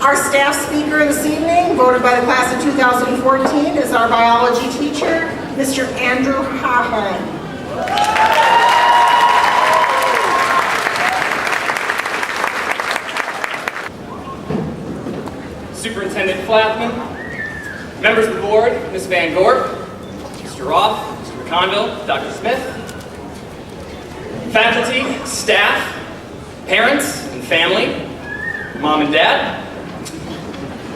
Our staff speaker this evening, voted by the class of 2014, is our biology teacher, Mr. Andrew Haaheim. Superintendent Flathman, members of the board, Ms. Van Gorp, Mr. Roth, Mr. McConville, Dr. Smith, faculty, staff, parents and family, mom and dad,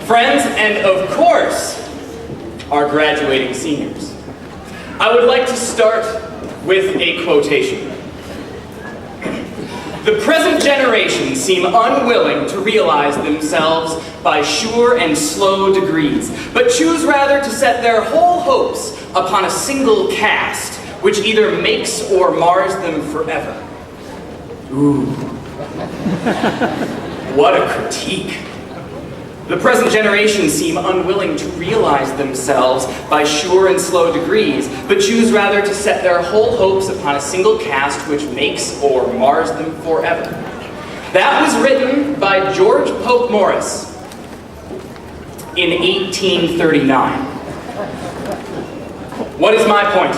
friends, and of course, our graduating seniors. I would like to start with a quotation. The present generation seem unwilling to realize themselves by sure and slow degrees, but choose rather to set their whole hopes upon a single cast, which either makes or mars them forever. Ooh. What a critique. The present generation seem unwilling to realize themselves by sure and slow degrees, but choose rather to set their whole hopes upon a single cast which makes or mars them forever. That was written by George Pope Morris in 1839. What is my point?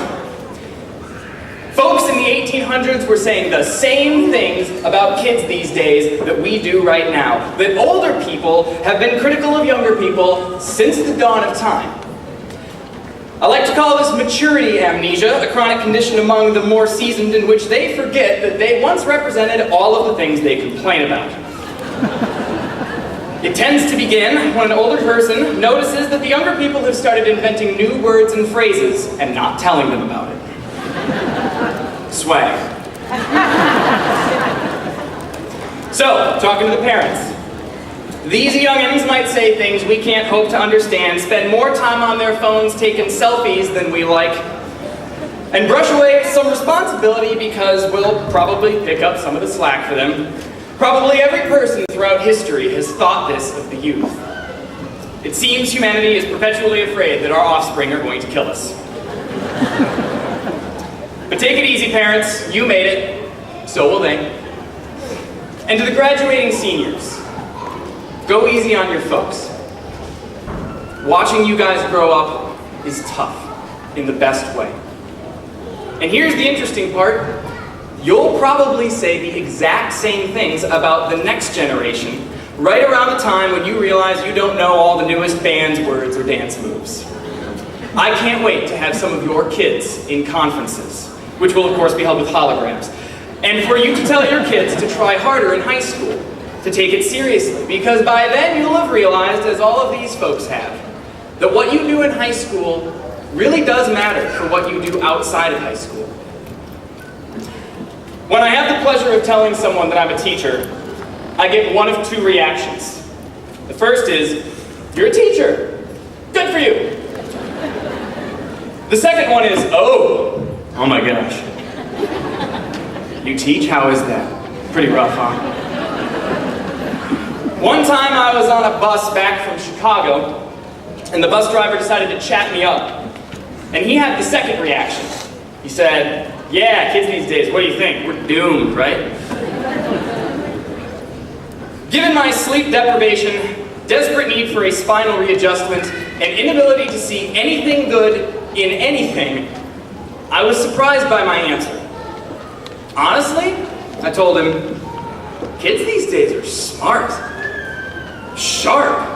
Folks in the 1800s were saying the same things about kids these days that we do right now. That older people have been critical of younger people since the dawn of time. I like to call this maturity amnesia, a chronic condition among the more seasoned in which they forget that they once represented all of the things they complain about. It tends to begin when an older person notices that the younger people have started inventing new words and phrases and not telling them about it. Swag. So, talking to the parents. These youngins might say things we can't hope to understand, spend more time on their phones taking selfies than we like, and brush away some responsibility because we'll probably pick up some of the slack for them. Probably every person throughout history has thought this of the youth. It seems humanity is perpetually afraid that our offspring are going to kill us. But take it easy, parents. You made it. So will they. And to the graduating seniors, go easy on your folks. Watching you guys grow up is tough in the best way. And here's the interesting part. You'll probably say the exact same things about the next generation right around the time when you realize you don't know all the newest band's words or dance moves. I can't wait to have some of your kids in conferences, which will of course be held with holograms, and for you to tell your kids to try harder in high school, to take it seriously, because by then you'll have realized, as all of these folks have, that what you do in high school really does matter for what you do outside of high school. When I have the pleasure of telling someone that I'm a teacher, I get one of two reactions. The first is, "You're a teacher. Good for you." The second one is, oh my gosh. You teach? How is that? Pretty rough, huh? One time I was on a bus back from Chicago, and the bus driver decided to chat me up. And he had the second reaction. He said, "Yeah, kids these days, what do you think? We're doomed, right?" Given my sleep deprivation, desperate need for a spinal readjustment, and inability to see anything good in anything, I was surprised by my answer. Honestly, I told him, kids these days are smart, sharp.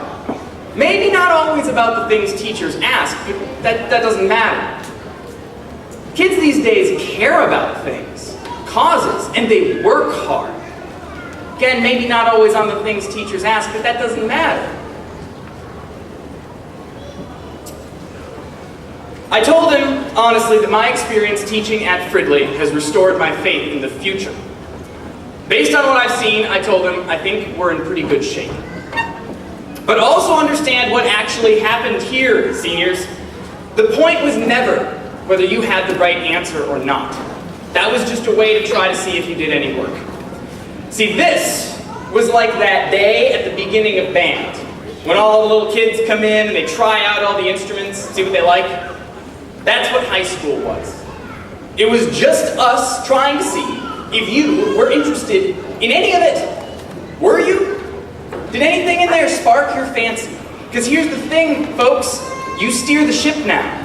Maybe not always about the things teachers ask, but that doesn't matter. Kids these days care about things, causes, and they work hard. Again, maybe not always on the things teachers ask, but that doesn't matter. I told him, honestly, that my experience teaching at Fridley has restored my faith in the future. Based on what I've seen, I told him, I think we're in pretty good shape. But also understand what actually happened here, seniors. The point was never whether you had the right answer or not. That was just a way to try to see if you did any work. See, this was like that day at the beginning of band, when all the little kids come in and they try out all the instruments, see what they like. That's what high school was. It was just us trying to see if you were interested in any of it. Were you? Did anything in there spark your fancy? Because here's the thing, folks. You steer the ship now.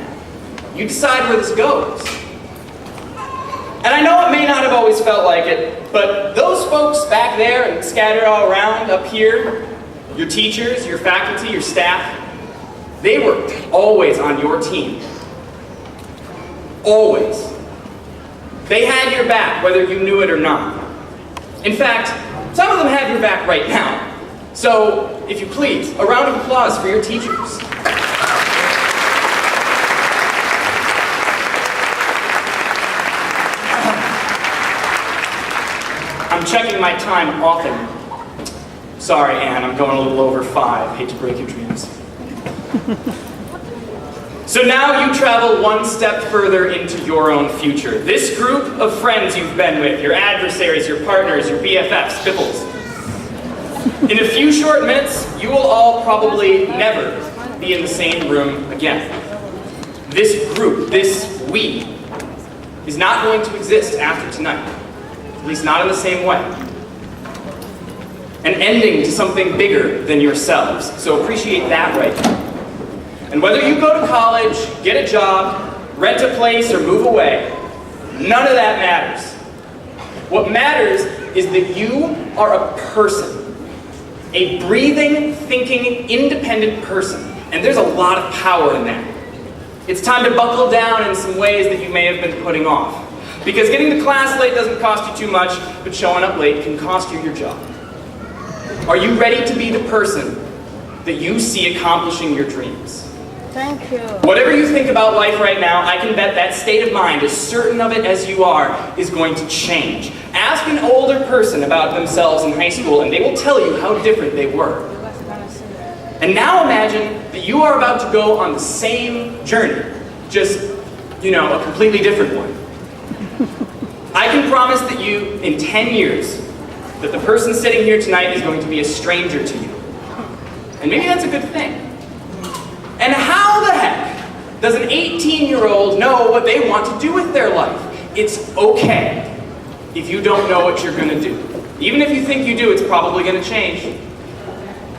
You decide where this goes. And I know it may not have always felt like it, but those folks back there and scattered all around up here, your teachers, your faculty, your staff, they were always on your team. Always. They had your back, whether you knew it or not. In fact, some of them have your back right now. So, if you please, a round of applause for your teachers. I'm checking my time often. Sorry, Anne, I'm going a little over 5. Hate to break your dreams. So now you travel one step further into your own future. This group of friends you've been with, your adversaries, your partners, your BFFs, Bipples. In a few short minutes, you will all probably never be in the same room again. This group, this we, is not going to exist after tonight. At least not in the same way. An ending to something bigger than yourselves, so appreciate that right now. And whether you go to college, get a job, rent a place, or move away, none of that matters. What matters is that you are a person. A breathing, thinking, independent person. And there's a lot of power in that. It's time to buckle down in some ways that you may have been putting off. Because getting to class late doesn't cost you too much, but showing up late can cost you your job. Are you ready to be the person that you see accomplishing your dreams? Thank you. Whatever you think about life right now, I can bet that state of mind, as certain of it as you are, is going to change. Ask an older person about themselves in high school, and they will tell you how different they were. And now imagine that you are about to go on the same journey, just, a completely different one. I can promise that you, in 10 years, that the person sitting here tonight is going to be a stranger to you. And maybe that's a good thing. And how the heck does an 18-year-old know what they want to do with their life? It's okay if you don't know what you're going to do. Even if you think you do, it's probably going to change.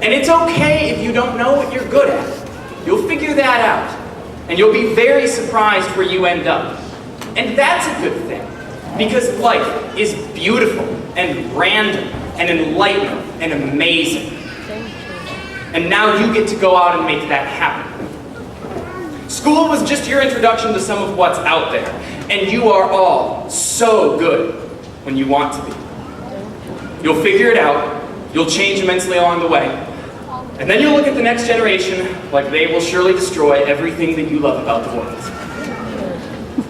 And it's okay if you don't know what you're good at. You'll figure that out. And you'll be very surprised where you end up. And that's a good thing. Because life is beautiful and random and enlightening and amazing. And now you get to go out and make that happen. School was just your introduction to some of what's out there. And you are all so good when you want to be. You'll figure it out. You'll change immensely along the way. And then you'll look at the next generation like they will surely destroy everything that you love about the world.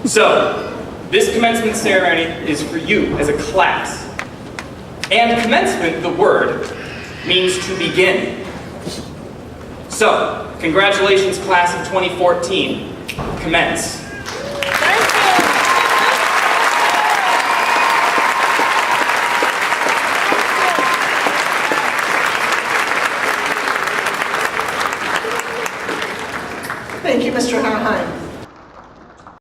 So, this commencement ceremony is for you as a class. And commencement, the word, means to begin. So, congratulations, class of 2014. Commence.